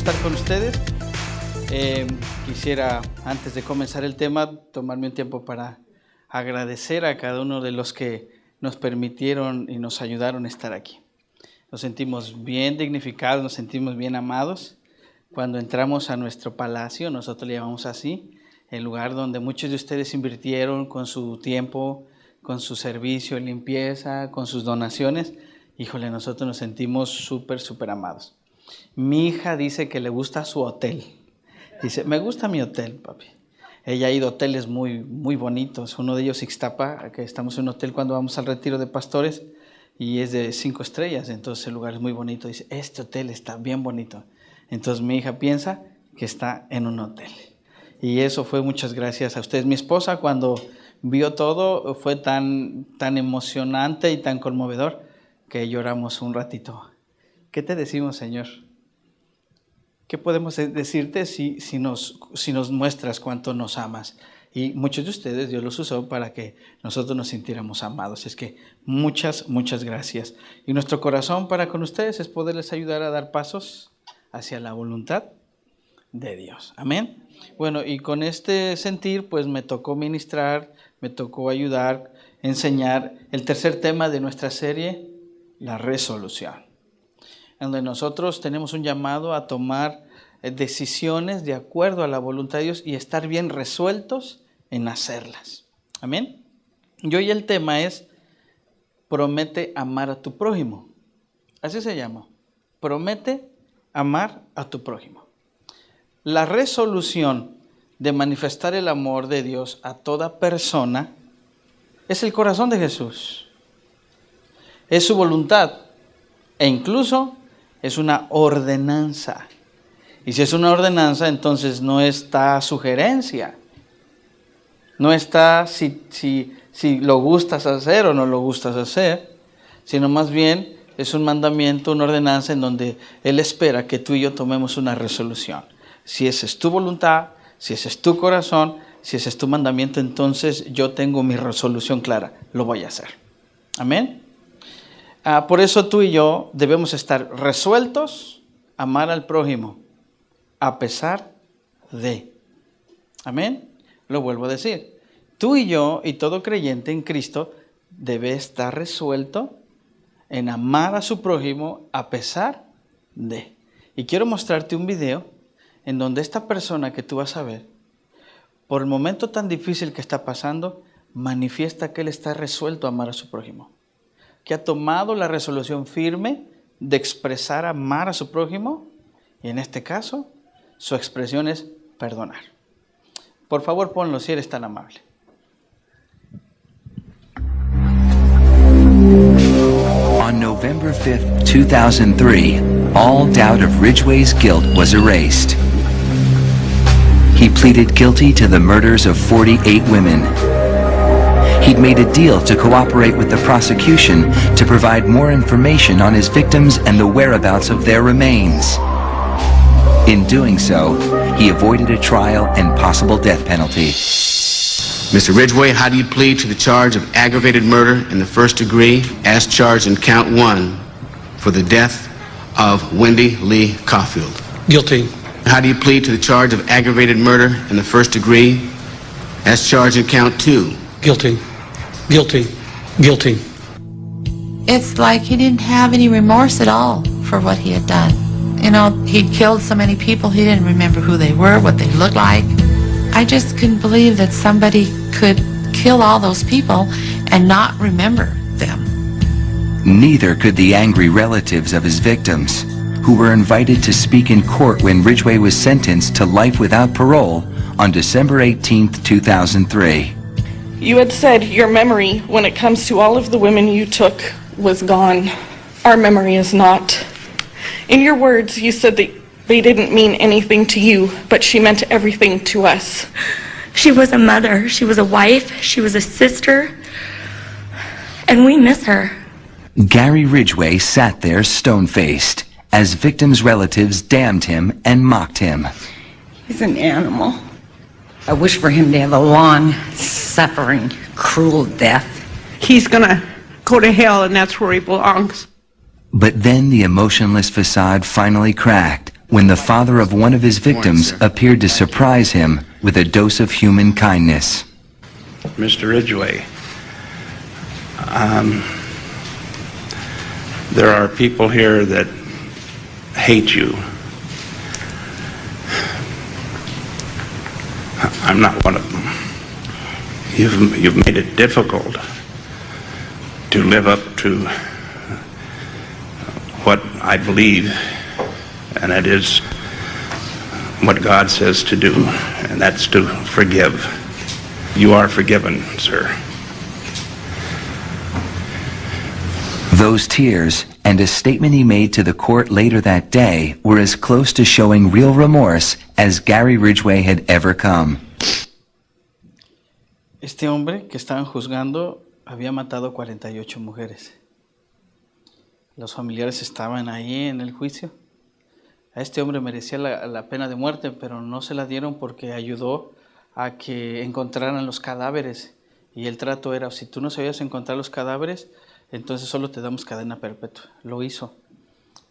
estar con ustedes. Quisiera, antes de comenzar el tema, tomarme un tiempo para agradecer a cada uno de los que nos permitieron y nos ayudaron a estar aquí. Nos sentimos bien dignificados, nos sentimos bien amados. Cuando entramos a nuestro palacio, nosotros le llamamos así, el lugar donde muchos de ustedes invirtieron con su tiempo, con su servicio, limpieza, con sus donaciones. Híjole, nosotros nos sentimos súper amados. Mi hija dice que le gusta su hotel. Dice, me gusta mi hotel, papi. Ella ha ido a hoteles muy bonitos. Uno de ellos, Ixtapa, que estamos en un hotel cuando vamos al retiro de pastores, y es de 5 estrellas, entonces el lugar es muy bonito. Dice, este hotel está bien bonito. Entonces mi hija piensa que está en un hotel. Y eso fue muchas gracias a ustedes. Mi esposa, cuando vio todo, fue tan emocionante y tan conmovedor que lloramos un ratito. ¿Qué te decimos, Señor? ¿Qué podemos decirte si nos muestras cuánto nos amas? Y muchos de ustedes Dios los usó para que nosotros nos sintiéramos amados. Es que muchas gracias. Y nuestro corazón para con ustedes es poderles ayudar a dar pasos hacia la voluntad de Dios. Amén. Bueno, y con este sentir, pues me tocó ministrar, me tocó ayudar, enseñar el tercer tema de nuestra serie, la resolución, donde nosotros tenemos un llamado a tomar decisiones de acuerdo a la voluntad de Dios y estar bien resueltos en hacerlas. Amén. Y hoy el tema es, promete amar a tu prójimo. Así se llama. Promete amar a tu prójimo. La resolución de manifestar el amor de Dios a toda persona es el corazón de Jesús. Es su voluntad e incluso es una ordenanza. Y si es una ordenanza, entonces no está sugerencia. No está si lo gustas hacer o no lo gustas hacer, sino más bien es un mandamiento, una ordenanza en donde Él espera que tú y yo tomemos una resolución. Si esa es tu voluntad, si ese es tu corazón, si ese es tu mandamiento, entonces yo tengo mi resolución clara, lo voy a hacer. Amén. Por eso tú y yo debemos estar resueltos a amar al prójimo, a pesar de. Amén. Lo vuelvo a decir. Tú y yo y todo creyente en Cristo debe estar resuelto en amar a su prójimo a pesar de. Y quiero mostrarte un video en donde esta persona que tú vas a ver, por el momento tan difícil que está pasando, manifiesta que él está resuelto a amar a su prójimo. Que ha tomado la resolución firme de expresar amar a su prójimo, y en este caso, su expresión es perdonar. Por favor, ponlo si eres tan amable. On November 5th, 2003, all doubt of Ridgway's guilt was erased. He pleaded guilty to the murders of 48 women. He'd made a deal to cooperate with the prosecution to provide more information on his victims and the whereabouts of their remains. In doing so, he avoided a trial and possible death penalty. Mr. Ridgway, how do you plead to the charge of aggravated murder in the first degree as charged in count 1 for the death of Wendy Lee Caulfield? Guilty. How do you plead to the charge of aggravated murder in the first degree as charged in count 2? Guilty. Guilty. Guilty. It's like he didn't have any remorse at all for what he had done. You know, he'd killed so many people, he didn't remember who they were, what they looked like. I just couldn't believe that somebody could kill all those people and not remember them. Neither could the angry relatives of his victims, who were invited to speak in court when Ridgway was sentenced to life without parole on December 18, 2003. You had said your memory, when it comes to all of the women you took, was gone. Our memory is not. In your words, you said that they didn't mean anything to you, but she meant everything to us. She was a mother, she was a wife, she was a sister, and we miss her. Gary Ridgway sat there stone-faced as victims' relatives damned him and mocked him. He's an animal. I wish for him to have a long, suffering, cruel death. He's gonna go to hell, and that's where he belongs. But then the emotionless facade finally cracked when the father of one of his victims appeared to surprise him with a dose of human kindness. Mr. Ridgway, there are people here that hate you. I'm not one of them. You've made it difficult to live up to what I believe, and that is what God says to do, and that's to forgive. You are forgiven, sir. Those tears and a statement he made to the court later that day were as close to showing real remorse as Gary Ridgway had ever come. Este hombre que estaban juzgando había matado 48 mujeres. Los familiares estaban ahí en el juicio. A este hombre merecía la pena de muerte, pero no se la dieron porque ayudó a que encontraran los cadáveres. Y el trato era, si tú no sabías encontrar los cadáveres, entonces solo te damos cadena perpetua. Lo hizo.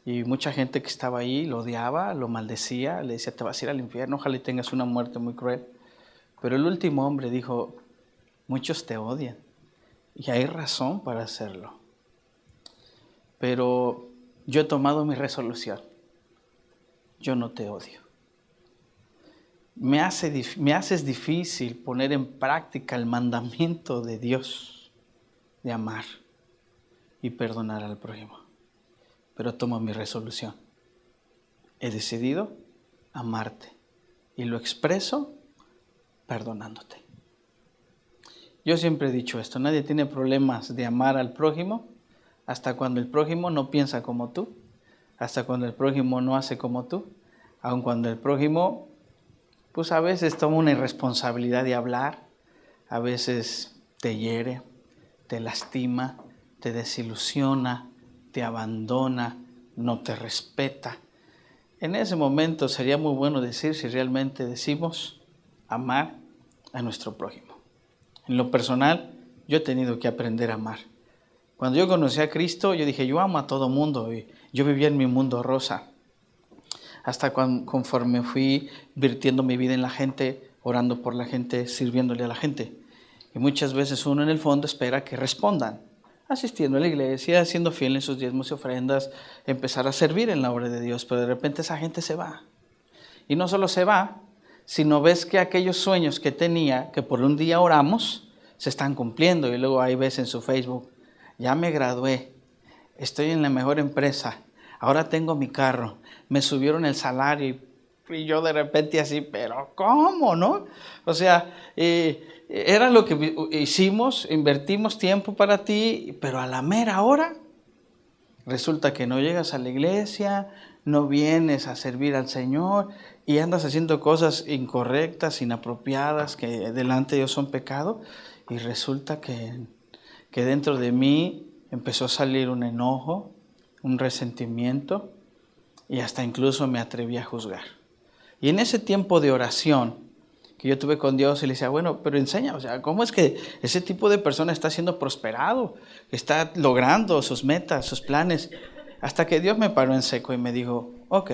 Y mucha gente que estaba ahí lo odiaba, lo maldecía, le decía, te vas a ir al infierno, ojalá y tengas una muerte muy cruel. Pero el último hombre dijo, muchos te odian y hay razón para hacerlo. Pero yo he tomado mi resolución. Yo no te odio. Me haces difícil poner en práctica el mandamiento de Dios de amar y perdonar al prójimo. Pero tomo mi resolución. He decidido amarte y lo expreso perdonándote. Yo siempre he dicho esto, nadie tiene problemas de amar al prójimo hasta cuando el prójimo no piensa como tú, hasta cuando el prójimo no hace como tú, aun cuando el prójimo, pues a veces toma una irresponsabilidad de hablar, a veces te hiere, te lastima, te desilusiona, te abandona, no te respeta. En ese momento sería muy bueno decir si realmente decimos amar a nuestro prójimo. En lo personal, yo he tenido que aprender a amar. Cuando yo conocí a Cristo, yo dije, yo amo a todo mundo. Y yo vivía en mi mundo rosa. Hasta conforme fui virtiendo mi vida en la gente, orando por la gente, sirviéndole a la gente. Y muchas veces uno en el fondo espera que respondan. Asistiendo a la iglesia, siendo fiel en sus diezmos y ofrendas, empezar a servir en la obra de Dios. Pero de repente esa gente se va. Y no solo se va, sino ves que aquellos sueños que tenía, que por un día oramos, se están cumpliendo. Y luego ahí ves en su Facebook, ya me gradué, estoy en la mejor empresa, ahora tengo mi carro, me subieron el salario y yo de repente así, pero ¿cómo, no? O sea, era lo que hicimos, invertimos tiempo para ti, pero a la mera hora resulta que no llegas a la iglesia, no vienes a servir al Señor y andas haciendo cosas incorrectas, inapropiadas, que delante de Dios son pecado, y resulta que dentro de mí empezó a salir un enojo, un resentimiento, y hasta incluso me atreví a juzgar. Y en ese tiempo de oración que yo tuve con Dios, y le decía, bueno, pero enseña, o sea, ¿cómo es que ese tipo de persona está siendo prosperado, está logrando sus metas, sus planes? Hasta que Dios me paró en seco y me dijo, ok,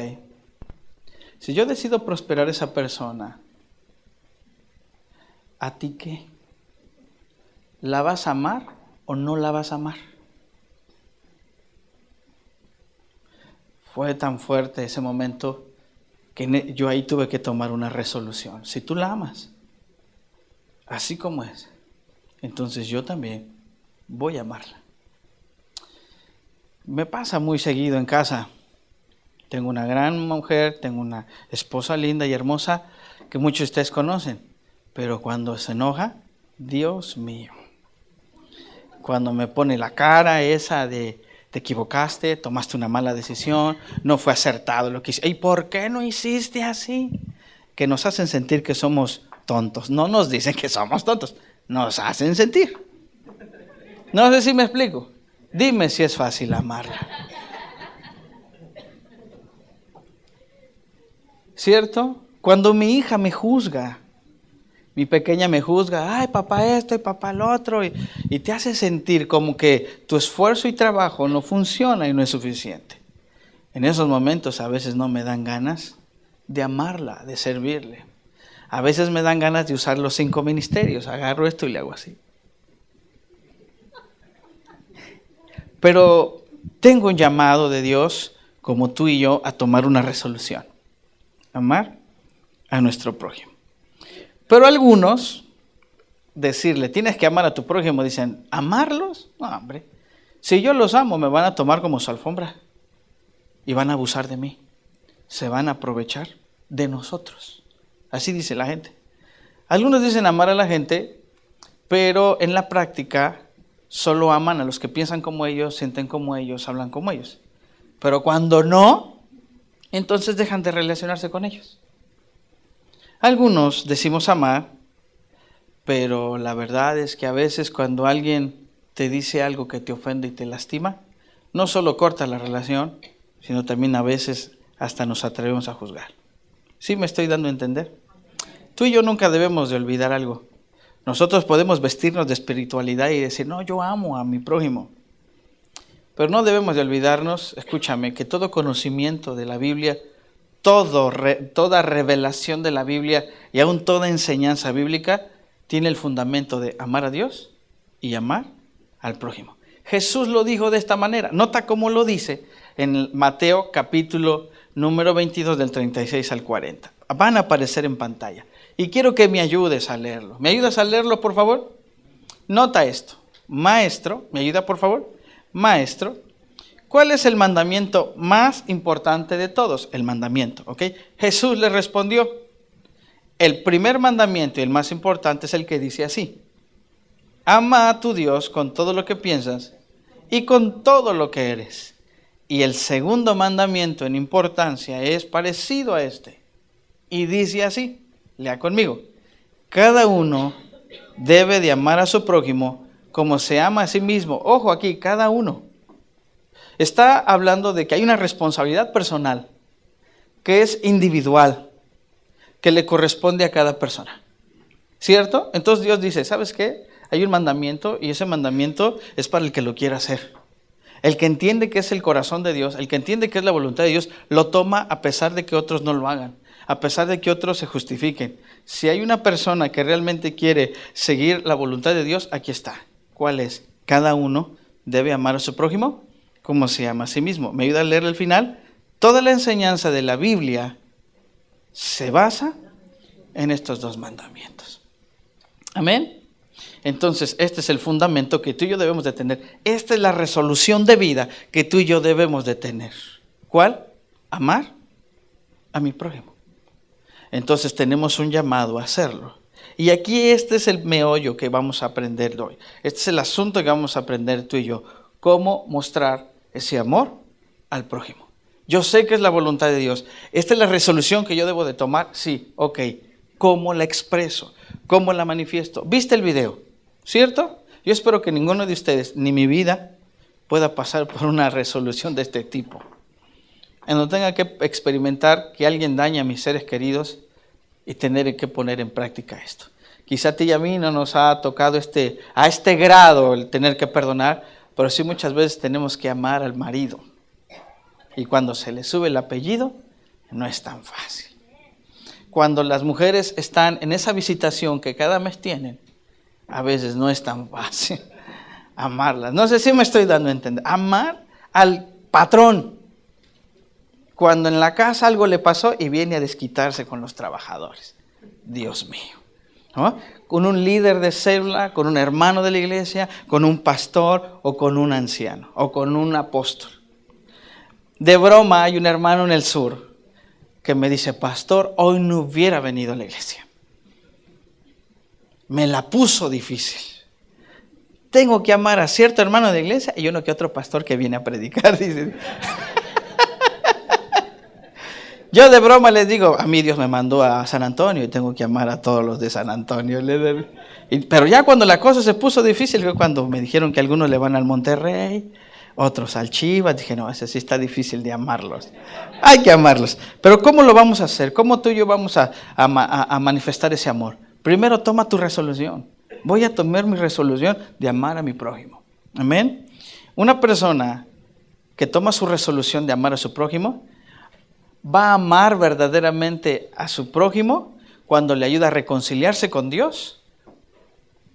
si yo decido prosperar a esa persona, ¿a ti qué? ¿La vas a amar o no la vas a amar? Fue tan fuerte ese momento que yo ahí tuve que tomar una resolución. Si tú la amas, así como es, entonces yo también voy a amarla. Me pasa muy seguido en casa. Tengo una gran mujer, tengo una esposa linda y hermosa que muchos de ustedes conocen, pero cuando se enoja, Dios mío, cuando me pone la cara esa de te equivocaste, tomaste una mala decisión, no fue acertado lo que hiciste. ¿Y por qué no hiciste así? Que nos hacen sentir que somos tontos. No nos dicen que somos tontos, nos hacen sentir. No sé si me explico. Dime si es fácil amarla. ¿Cierto? Cuando mi hija me juzga, mi pequeña me juzga, ay papá esto y papá lo otro, y te hace sentir como que tu esfuerzo y trabajo no funciona y no es suficiente. En esos momentos a veces no me dan ganas de amarla, de servirle. A veces me dan ganas de usar los 5 ministerios. Agarro esto y le hago así. Pero tengo un llamado de Dios, como tú y yo, a tomar una resolución. Amar a nuestro prójimo. Pero algunos, decirle, tienes que amar a tu prójimo, dicen, ¿amarlos? No, hombre. Si yo los amo, me van a tomar como su alfombra. Y van a abusar de mí. Se van a aprovechar de nosotros. Así dice la gente. Algunos dicen amar a la gente, pero en la práctica solo aman a los que piensan como ellos, sienten como ellos, hablan como ellos. Pero cuando no, entonces dejan de relacionarse con ellos. Algunos decimos amar, pero la verdad es que a veces cuando alguien te dice algo que te ofende y te lastima, no solo corta la relación, sino también a veces hasta nos atrevemos a juzgar. ¿Sí me estoy dando a entender? Tú y yo nunca debemos de olvidar algo. Nosotros podemos vestirnos de espiritualidad y decir, no, yo amo a mi prójimo. Pero no debemos de olvidarnos, escúchame, que todo conocimiento de la Biblia, toda revelación de la Biblia y aún toda enseñanza bíblica tiene el fundamento de amar a Dios y amar al prójimo. Jesús lo dijo de esta manera. Nota cómo lo dice en Mateo capítulo número 22 del 36 al 40. Van a aparecer en pantalla. Y quiero que me ayudes a leerlo. ¿Me ayudas a leerlo, por favor? Nota esto. Maestro, ¿me ayuda, por favor? Maestro, ¿cuál es el mandamiento más importante de todos? El mandamiento, ¿ok? Jesús le respondió, el primer mandamiento y el más importante es el que dice así. Ama a tu Dios con todo lo que piensas y con todo lo que eres. Y el segundo mandamiento en importancia es parecido a este. Y dice así, lea conmigo. Cada uno debe de amar a su prójimo como se ama a sí mismo. Ojo aquí, cada uno. Está hablando de que hay una responsabilidad personal que es individual, que le corresponde a cada persona. ¿Cierto? Entonces Dios dice, ¿sabes qué? Hay un mandamiento y ese mandamiento es para el que lo quiera hacer. El que entiende que es el corazón de Dios, el que entiende que es la voluntad de Dios, lo toma a pesar de que otros no lo hagan, a pesar de que otros se justifiquen. Si hay una persona que realmente quiere seguir la voluntad de Dios, aquí está. ¿Cuál es? Cada uno debe amar a su prójimo como se ama a sí mismo. ¿Me ayuda a leer el final? Toda la enseñanza de la Biblia se basa en estos 2 mandamientos. Amén. Entonces, este es el fundamento que tú y yo debemos de tener. Esta es la resolución de vida que tú y yo debemos de tener. ¿Cuál? Amar a mi prójimo. Entonces tenemos un llamado a hacerlo. Y aquí este es el meollo que vamos a aprender hoy. Este es el asunto que vamos a aprender tú y yo. Cómo mostrar ese amor al prójimo. Yo sé que es la voluntad de Dios. Esta es la resolución que yo debo de tomar. Sí, ok. ¿Cómo la expreso? ¿Cómo la manifiesto? ¿Viste el video? ¿Cierto? Yo espero que ninguno de ustedes, ni mi vida, pueda pasar por una resolución de este tipo. En donde tenga que experimentar que alguien daña a mis seres queridos y tener que poner en práctica esto. Quizá a ti y a mí no nos ha tocado a este grado el tener que perdonar, pero sí muchas veces tenemos que amar al marido. Y cuando se le sube el apellido, no es tan fácil. Cuando las mujeres están en esa visitación que cada mes tienen, a veces no es tan fácil amarlas. No sé si me estoy dando a entender. Amar al patrón. Cuando en la casa algo le pasó y viene a desquitarse con los trabajadores. Dios mío. ¿No? Con un líder de célula, con un hermano de la iglesia, con un pastor o con un anciano o con un apóstol. De broma hay un hermano en el sur que me dice, pastor, hoy no hubiera venido a la iglesia. Me la puso difícil. Tengo que amar a cierto hermano de la iglesia y uno que otro pastor que viene a predicar, dice. Yo de broma les digo, a mí Dios me mandó a San Antonio y tengo que amar a todos los de San Antonio. Pero ya cuando la cosa se puso difícil fue cuando me dijeron que algunos le van al Monterrey, otros al Chivas. Dije, no, ese sí está difícil de amarlos. Hay que amarlos. Pero ¿cómo lo vamos a hacer? ¿Cómo tú y yo vamos a manifestar ese amor? Primero toma tu resolución. Voy a tomar mi resolución de amar a mi prójimo. Amén. Una persona que toma su resolución de amar a su prójimo, va a amar verdaderamente a su prójimo cuando le ayuda a reconciliarse con Dios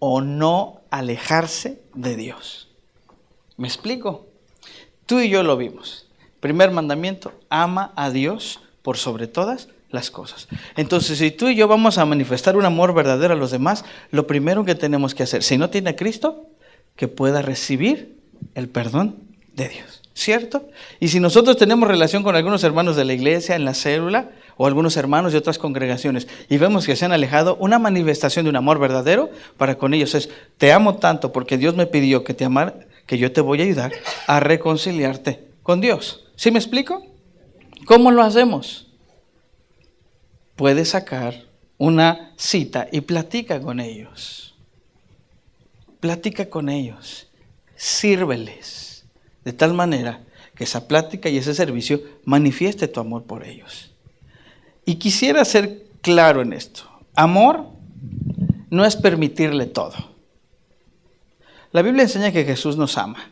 o no alejarse de Dios. ¿Me explico? Tú y yo lo vimos. Primer mandamiento, ama a Dios por sobre todas las cosas. Entonces, si tú y yo vamos a manifestar un amor verdadero a los demás, lo primero que tenemos que hacer, si no tiene a Cristo, que pueda recibir el perdón de Dios, ¿cierto? Y si nosotros tenemos relación con algunos hermanos de la iglesia, en la célula, o algunos hermanos de otras congregaciones, y vemos que se han alejado, una manifestación de un amor verdadero para con ellos es, te amo tanto porque Dios me pidió que te amara, que yo te voy a ayudar a reconciliarte con Dios. ¿Sí me explico? ¿Cómo lo hacemos? Puedes sacar una cita y platica con ellos. Platica con ellos. Sírveles. De tal manera que esa plática y ese servicio manifieste tu amor por ellos. Y quisiera ser claro en esto. Amor no es permitirle todo. La Biblia enseña que Jesús nos ama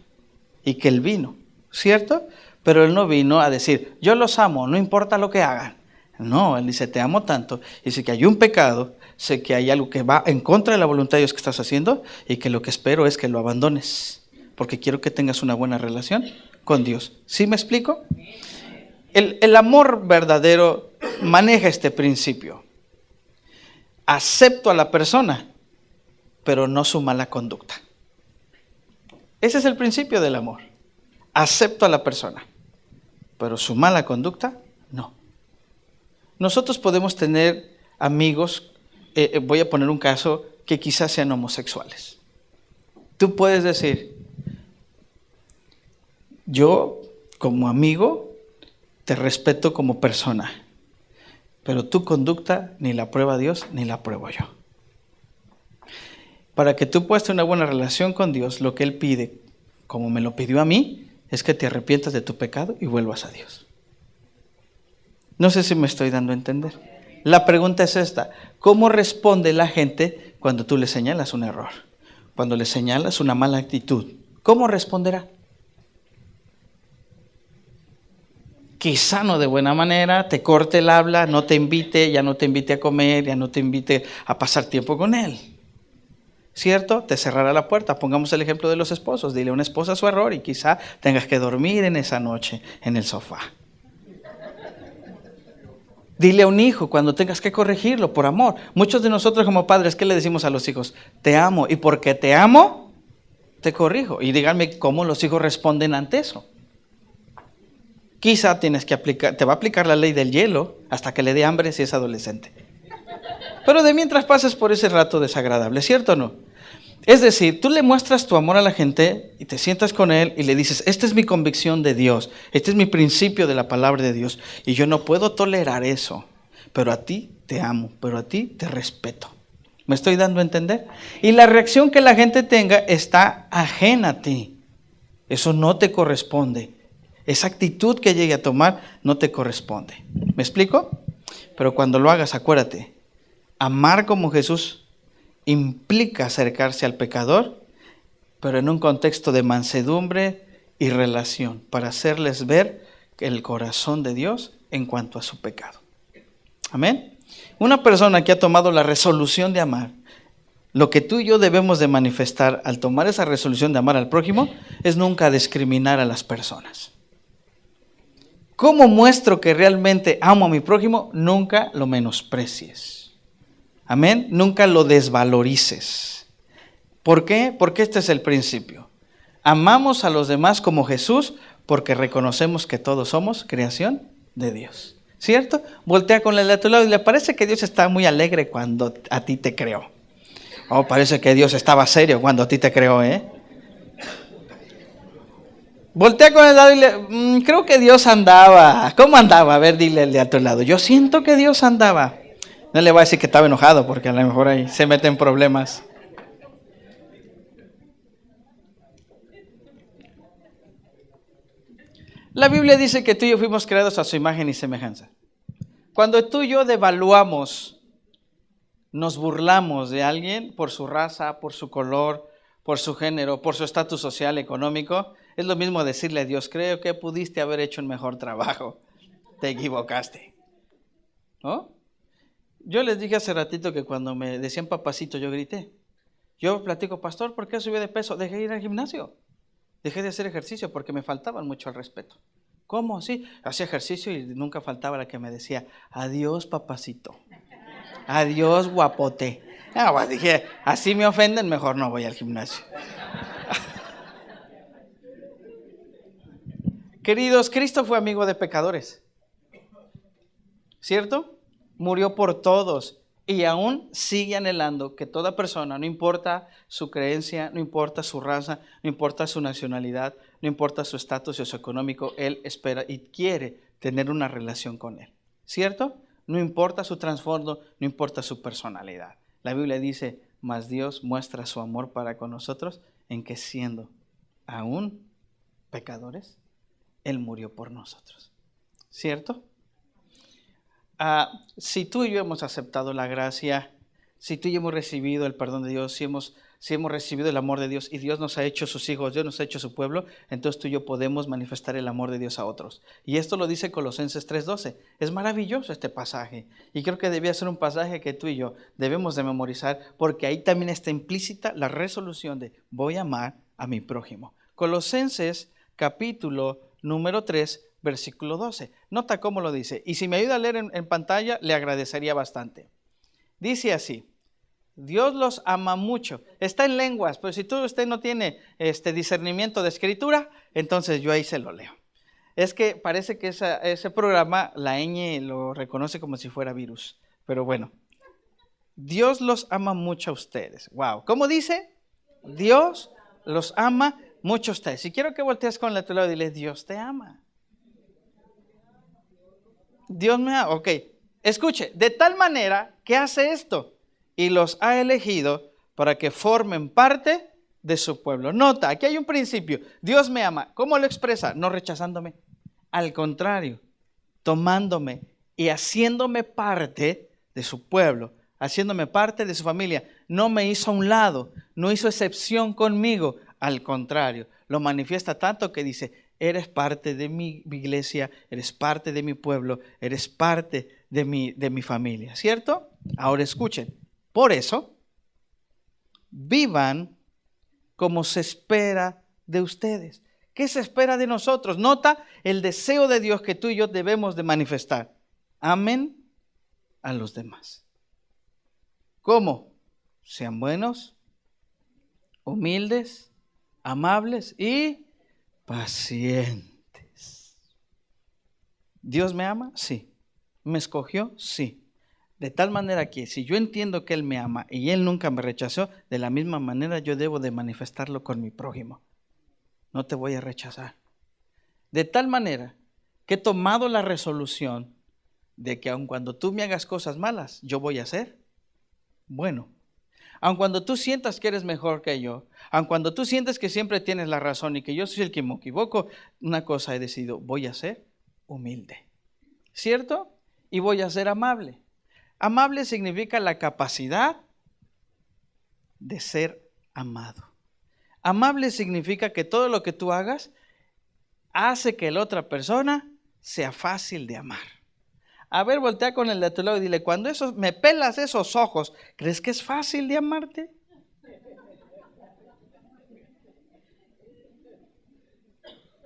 y que Él vino, ¿cierto? Pero Él no vino a decir, yo los amo, no importa lo que hagan. No, Él dice, te amo tanto. Dice que hay un pecado, sé que hay algo que va en contra de la voluntad de Dios que estás haciendo y que lo que espero es que lo abandones, porque quiero que tengas una buena relación con Dios. ¿Sí me explico? El amor verdadero maneja este principio. Acepto a la persona, pero no su mala conducta. Ese es el principio del amor. Acepto a la persona, pero su mala conducta, no. Nosotros podemos tener amigos, voy a poner un caso, que quizás sean homosexuales. Tú puedes decir, yo como amigo te respeto como persona, pero tu conducta ni la prueba Dios ni la pruebo yo. Para que tú puedas tener una buena relación con Dios, lo que Él pide, como me lo pidió a mí, es que te arrepientas de tu pecado y vuelvas a Dios. No sé si me estoy dando a entender. La pregunta es esta: ¿cómo responde la gente cuando tú le señalas un error? Cuando le señalas una mala actitud, ¿cómo responderá? Quizá no de buena manera, te corte el habla, no te invite, ya no te invite a comer, ya no te invite a pasar tiempo con él. ¿Cierto? Te cerrará la puerta. Pongamos el ejemplo de los esposos. Dile a una esposa su error y quizá tengas que dormir en esa noche en el sofá. Dile a un hijo cuando tengas que corregirlo por amor. Muchos de nosotros como padres, ¿qué le decimos a los hijos? Te amo, y porque te amo, te corrijo. Y díganme cómo los hijos responden ante eso. Quizá tienes que te va a aplicar la ley del hielo hasta que le dé hambre si es adolescente. Pero de mientras pases por ese rato desagradable, ¿cierto o no? Es decir, tú le muestras tu amor a la gente y te sientas con él y le dices, esta es mi convicción de Dios, este es mi principio de la palabra de Dios y yo no puedo tolerar eso, pero a ti te amo, pero a ti te respeto. ¿Me estoy dando a entender? Y la reacción que la gente tenga está ajena a ti. Eso no te corresponde. Esa actitud que llegue a tomar no te corresponde. ¿Me explico? Pero cuando lo hagas, acuérdate, amar como Jesús implica acercarse al pecador, pero en un contexto de mansedumbre y relación, para hacerles ver el corazón de Dios en cuanto a su pecado. Amén. Una persona que ha tomado la resolución de amar, lo que tú y yo debemos de manifestar al tomar esa resolución de amar al prójimo es nunca discriminar a las personas. ¿Cómo muestro que realmente amo a mi prójimo? Nunca lo menosprecies. Amén. Nunca lo desvalorices. ¿Por qué? Porque este es el principio. Amamos a los demás como Jesús porque reconocemos que todos somos creación de Dios. ¿Cierto? Voltea con el de a tu lado y le parece que Dios está muy alegre cuando a ti te creó. Oh, parece que Dios estaba serio cuando a ti te creó, ¿eh? Voltea con el lado y le, creo que Dios andaba. ¿Cómo andaba? A ver, dile el de a tu lado. Yo siento que Dios andaba. No le voy a decir que estaba enojado porque a lo mejor ahí se meten problemas. La Biblia dice que tú y yo fuimos creados a su imagen y semejanza. Cuando tú y yo devaluamos, nos burlamos de alguien por su raza, por su color, por su género, por su estatus social, económico, Es lo mismo decirle a Dios, creo que pudiste haber hecho un mejor trabajo. Te equivocaste. ¿No? Yo les dije hace ratito que cuando me decían papacito, yo grité. Yo platico, pastor, ¿por qué subí de peso? Dejé de ir al gimnasio. Dejé de hacer ejercicio porque me faltaban mucho al respeto. ¿Cómo? Sí, hacía ejercicio y nunca faltaba la que me decía, adiós papacito. Adiós guapote. Pues dije, así me ofenden, mejor no voy al gimnasio. Queridos, Cristo fue amigo de pecadores. ¿Cierto? Murió por todos y aún sigue anhelando que toda persona, no importa su creencia, no importa su raza, no importa su nacionalidad, no importa su estatus socioeconómico, Él espera y quiere tener una relación con Él. ¿Cierto? No importa su trasfondo, no importa su personalidad. La Biblia dice, mas Dios muestra su amor para con nosotros en que siendo aún pecadores, Él murió por nosotros. ¿Cierto? Si tú y yo hemos aceptado la gracia, si tú y yo hemos recibido el perdón de Dios, si hemos recibido el amor de Dios y Dios nos ha hecho sus hijos, Dios nos ha hecho su pueblo, entonces tú y yo podemos manifestar el amor de Dios a otros. Y esto lo dice Colosenses 3:12. Es maravilloso este pasaje y creo que debía ser un pasaje que tú y yo debemos de memorizar porque ahí también está implícita la resolución de voy a amar a mi prójimo. Colosenses capítulo número 3, versículo 12. Nota cómo lo dice. Y si me ayuda a leer en pantalla, le agradecería bastante. Dice así. Dios los ama mucho. Está en lenguas, pero si usted no tiene discernimiento de escritura, entonces yo ahí se lo leo. Es que parece que ese programa, la ñ lo reconoce como si fuera virus. Pero bueno. Dios los ama mucho a ustedes. Wow. ¿Cómo dice? Dios los ama mucho a ustedes. Si quiero que voltees con la tu lado y dile, Dios te ama. Dios me ama. Ok. Escuche, de tal manera que hace esto y los ha elegido para que formen parte de su pueblo. Nota, aquí hay un principio. Dios me ama. ¿Cómo lo expresa? No rechazándome. Al contrario, tomándome y haciéndome parte de su pueblo, haciéndome parte de su familia. No me hizo a un lado, no hizo excepción conmigo. Al contrario, lo manifiesta tanto que dice, eres parte de mi iglesia, eres parte de mi pueblo, eres parte de mi familia. ¿Cierto? Ahora escuchen. Por eso, vivan como se espera de ustedes. ¿Qué se espera de nosotros? Nota el deseo de Dios que tú y yo debemos de manifestar. Amen a los demás. ¿Cómo? Sean buenos, humildes, amables y pacientes. ¿Dios me ama? Sí. ¿Me escogió? Sí. De tal manera que si yo entiendo que Él me ama y Él nunca me rechazó, de la misma manera yo debo de manifestarlo con mi prójimo. No te voy a rechazar. De tal manera que he tomado la resolución de que aun cuando tú me hagas cosas malas, yo voy a ser bueno. Aun cuando tú sientas que eres mejor que yo, aun cuando tú sientes que siempre tienes la razón y que yo soy el que me equivoco, una cosa he decidido, voy a ser humilde. ¿Cierto? Y voy a ser amable. Amable significa la capacidad de ser amado. Amable significa que todo lo que tú hagas hace que la otra persona sea fácil de amar. A ver, voltea con el de tu lado y dile, cuando me pelas esos ojos, ¿crees que es fácil de amarte?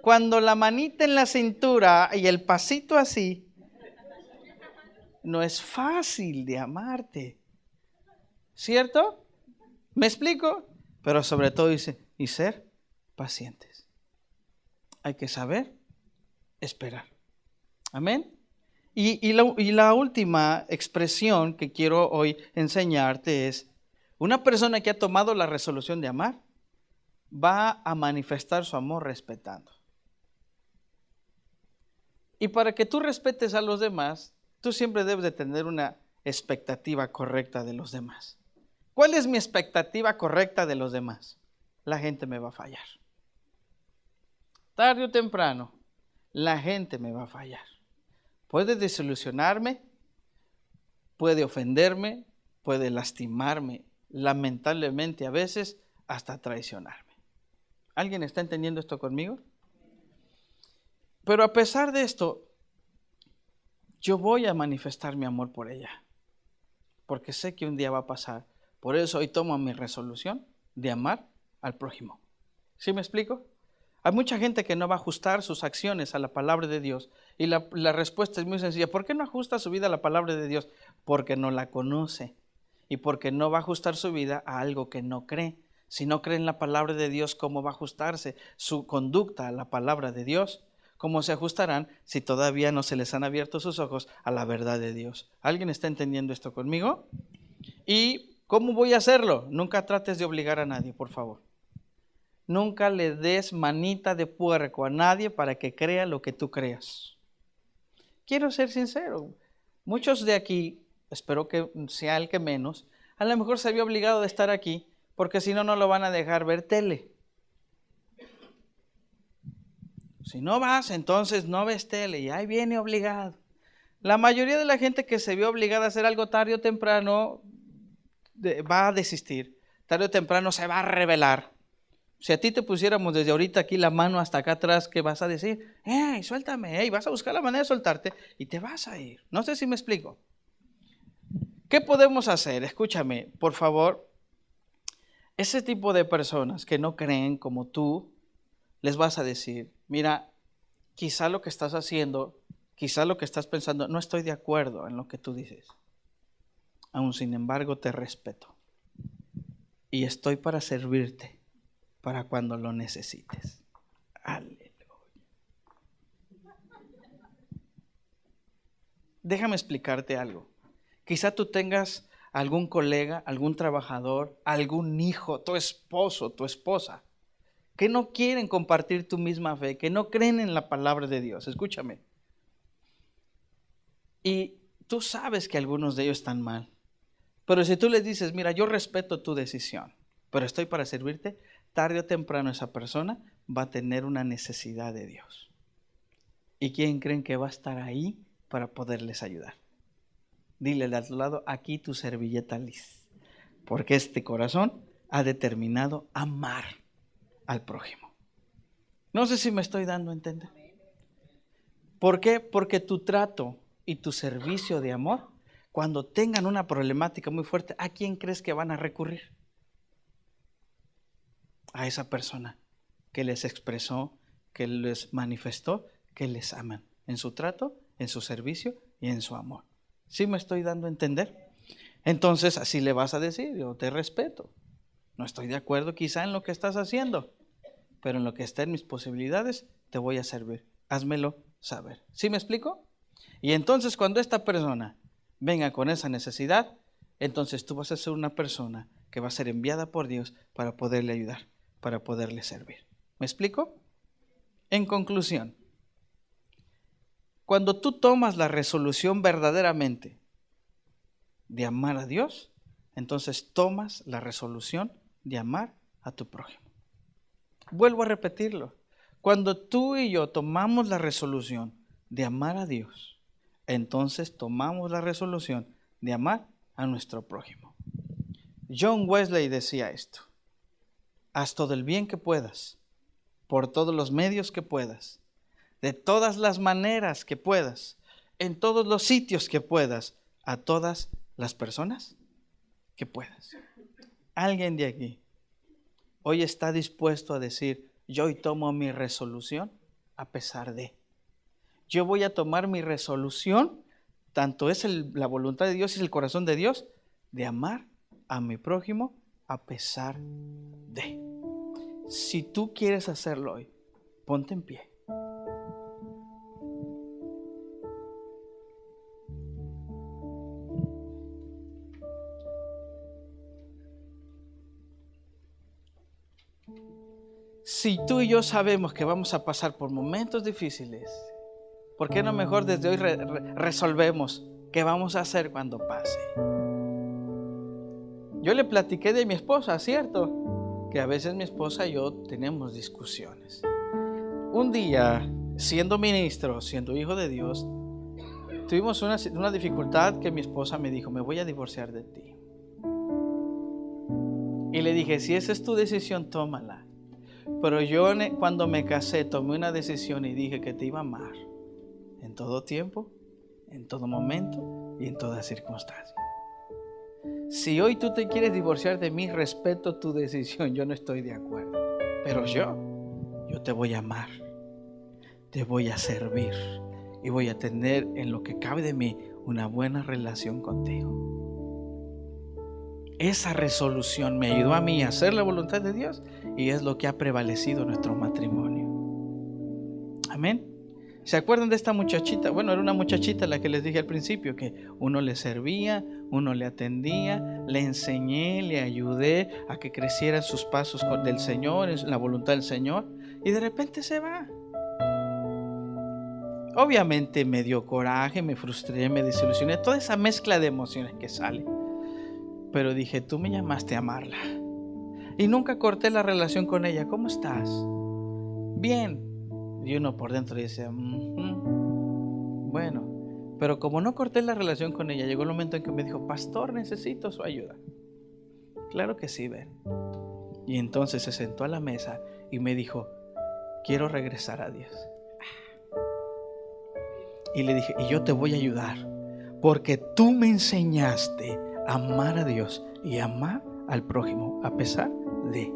Cuando la manita en la cintura y el pasito así, no es fácil de amarte. ¿Cierto? ¿Me explico? Pero sobre todo dice, y ser pacientes. Hay que saber esperar. Amén. Y la última expresión que quiero hoy enseñarte es, una persona que ha tomado la resolución de amar, va a manifestar su amor respetando. Y para que tú respetes a los demás, tú siempre debes de tener una expectativa correcta de los demás. ¿Cuál es mi expectativa correcta de los demás? La gente me va a fallar. Tarde o temprano, la gente me va a fallar. Puede desilusionarme, puede ofenderme, puede lastimarme, lamentablemente a veces hasta traicionarme. ¿Alguien está entendiendo esto conmigo? Pero a pesar de esto, yo voy a manifestar mi amor por ella, porque sé que un día va a pasar. Por eso hoy tomo mi resolución de amar al prójimo. ¿Sí me explico? Hay mucha gente que no va a ajustar sus acciones a la palabra de Dios. Y la respuesta es muy sencilla. ¿Por qué no ajusta su vida a la palabra de Dios? Porque no la conoce. Y porque no va a ajustar su vida a algo que no cree. Si no cree en la palabra de Dios, ¿cómo va a ajustarse su conducta a la palabra de Dios? ¿Cómo se ajustarán si todavía no se les han abierto sus ojos a la verdad de Dios? ¿Alguien está entendiendo esto conmigo? ¿Y cómo voy a hacerlo? Nunca trates de obligar a nadie, por favor. Nunca le des manita de puerco a nadie para que crea lo que tú creas. Quiero ser sincero. Muchos de aquí, espero que sea el que menos, a lo mejor se vio obligado de estar aquí porque si no, no lo van a dejar ver tele. Si no vas, entonces no ves tele y ahí viene obligado. La mayoría de la gente que se vio obligada a hacer algo tarde o temprano va a desistir. Tarde o temprano se va a rebelar. Si a ti te pusiéramos desde ahorita aquí la mano hasta acá atrás, ¿qué vas a decir? ¡Ey, suéltame! ¡Ey! Vas a buscar la manera de soltarte y te vas a ir. No sé si me explico. ¿Qué podemos hacer? Escúchame, por favor. Ese tipo de personas que no creen como tú, les vas a decir, mira, quizá lo que estás haciendo, quizá lo que estás pensando, no estoy de acuerdo en lo que tú dices. Aún sin embargo, te respeto. Y estoy para servirte para cuando lo necesites. Aleluya. Déjame explicarte algo. Quizá tú tengas algún colega, algún trabajador, algún hijo, tu esposo, tu esposa, que no quieren compartir tu misma fe, que no creen en la palabra de Dios. Escúchame. Y tú sabes que algunos de ellos están mal. Pero si tú les dices, mira, yo respeto tu decisión, pero estoy para servirte, tarde o temprano esa persona va a tener una necesidad de Dios. ¿Y quién creen que va a estar ahí para poderles ayudar? Dile de otro lado, aquí tu servilleta Liz. Porque este corazón ha determinado amar al prójimo. No sé si me estoy dando a entender. ¿Por qué? Porque tu trato y tu servicio de amor, cuando tengan una problemática muy fuerte, ¿a quién crees que van a recurrir? A esa persona que les expresó, que les manifestó, que les aman en su trato, en su servicio y en su amor. ¿Sí me estoy dando a entender? Entonces así le vas a decir, yo te respeto. No estoy de acuerdo quizá en lo que estás haciendo, pero en lo que está en mis posibilidades te voy a servir. Házmelo saber. ¿Sí me explico? Y entonces cuando esta persona venga con esa necesidad, entonces tú vas a ser una persona que va a ser enviada por Dios para poderle ayudar, para poderle servir. ¿Me explico? En conclusión, cuando tú tomas la resolución verdaderamente de amar a Dios, entonces tomas la resolución de amar a tu prójimo. Vuelvo a repetirlo. Cuando tú y yo tomamos la resolución de amar a Dios, entonces tomamos la resolución de amar a nuestro prójimo. John Wesley decía esto: haz todo el bien que puedas, por todos los medios que puedas, de todas las maneras que puedas, en todos los sitios que puedas, a todas las personas que puedas. Alguien de aquí hoy está dispuesto a decir, yo hoy tomo mi resolución a pesar de. Yo voy a tomar mi resolución, tanto es la voluntad de Dios y el corazón de Dios, de amar a mi prójimo a pesar de. Si tú quieres hacerlo hoy, ponte en pie. Si tú y yo sabemos que vamos a pasar por momentos difíciles, ¿por qué no mejor desde hoy resolvemos qué vamos a hacer cuando pase? Yo le platiqué de mi esposa, ¿cierto? Que a veces mi esposa y yo tenemos discusiones. Un día, siendo ministro, siendo hijo de Dios, tuvimos una dificultad que mi esposa me dijo, me voy a divorciar de ti. Y le dije, si esa es tu decisión, tómala. Pero yo cuando me casé tomé una decisión y dije que te iba a amar en todo tiempo, en todo momento y en toda circunstancia. Si hoy tú te quieres divorciar de mí, respeto tu decisión, yo no estoy de acuerdo. Pero yo te voy a amar, te voy a servir y voy a tener en lo que cabe de mí una buena relación contigo. Esa resolución me ayudó a mí a hacer la voluntad de Dios y es lo que ha prevalecido en nuestro matrimonio. Amén. ¿Se acuerdan de esta muchachita? Bueno, era una muchachita la que les dije al principio, que uno le servía, uno le atendía, le enseñé, le ayudé a que creciera en sus pasos del Señor, en la voluntad del Señor, y de repente se va. Obviamente me dio coraje, me frustré, me desilusioné, toda esa mezcla de emociones que sale. Pero dije, tú me llamaste a amarla. Y nunca corté la relación con ella. ¿Cómo estás? Bien. Y uno por dentro dice, bueno. Pero como no corté la relación con ella, llegó el momento en que me dijo, pastor, necesito su ayuda. Claro que sí, ven. Y entonces se sentó a la mesa y me dijo, quiero regresar a Dios. Y le dije, y yo te voy a ayudar, porque tú me enseñaste a amar a Dios y amar al prójimo, a pesar de.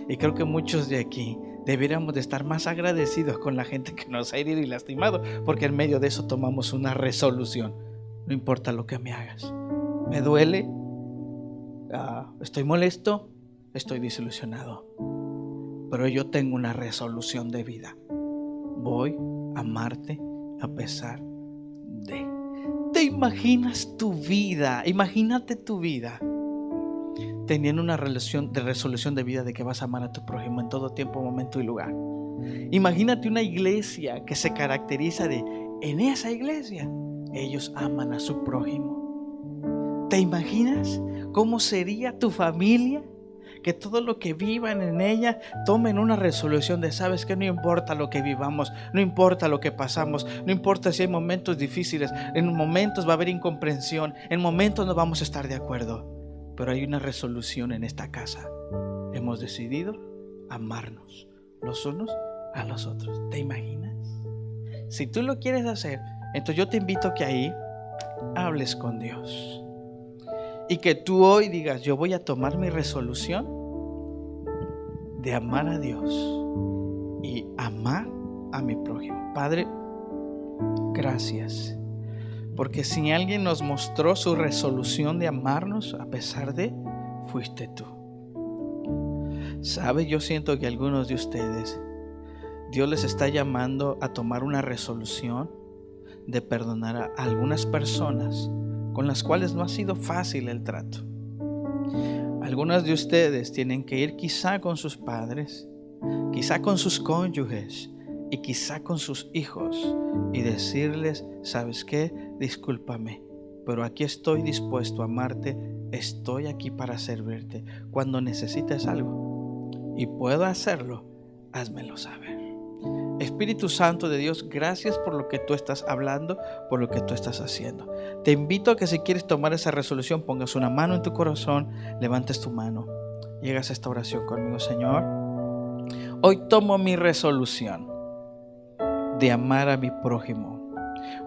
Y creo que muchos de aquí deberíamos de estar más agradecidos con la gente que nos ha herido y lastimado, porque en medio de eso tomamos una resolución. No importa lo que me hagas. Me duele, estoy molesto, estoy desilusionado, pero yo tengo una resolución de vida. Voy a amarte a pesar de. ¿Te imaginas tu vida? Imagínate tu vida teniendo una resolución de vida de que vas a amar a tu prójimo en todo tiempo, momento y lugar. Imagínate una iglesia que se caracteriza de, en esa iglesia, ellos aman a su prójimo. ¿Te imaginas cómo sería tu familia? Que todo lo que vivan en ella tomen una resolución de, sabes que no importa lo que vivamos, no importa lo que pasamos, no importa si hay momentos difíciles, en momentos va a haber incomprensión, en momentos no vamos a estar de acuerdo, pero hay una resolución en esta casa. Hemos decidido amarnos los unos a los otros. ¿Te imaginas? Si tú lo quieres hacer, entonces yo te invito a que ahí hables con Dios. Y que tú hoy digas, yo voy a tomar mi resolución de amar a Dios y amar a mi prójimo. Padre, gracias. Porque si alguien nos mostró su resolución de amarnos a pesar de, fuiste tú. ¿Sabes? Yo siento que algunos de ustedes, Dios les está llamando a tomar una resolución de perdonar a algunas personas con las cuales no ha sido fácil el trato. Algunas de ustedes tienen que ir quizá con sus padres, quizá con sus cónyuges y quizá con sus hijos y decirles, ¿sabes qué? Discúlpame, pero aquí estoy dispuesto a amarte, estoy aquí para servirte. Cuando necesites algo y puedo hacerlo, házmelo saber. Espíritu Santo de Dios, gracias por lo que tú estás hablando, por lo que tú estás haciendo. Te invito a que si quieres tomar esa resolución, pongas una mano en tu corazón, levantes tu mano y hagas esta oración conmigo. Señor, hoy tomo mi resolución de amar a mi prójimo,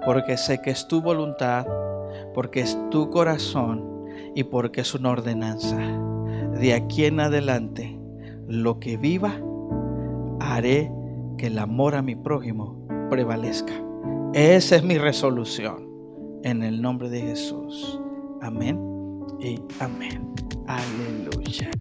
porque sé que es tu voluntad, porque es tu corazón y porque es una ordenanza. De aquí en adelante, lo que viva, haré que el amor a mi prójimo prevalezca. Esa es mi resolución. En el nombre de Jesús. Amén y amén. Aleluya.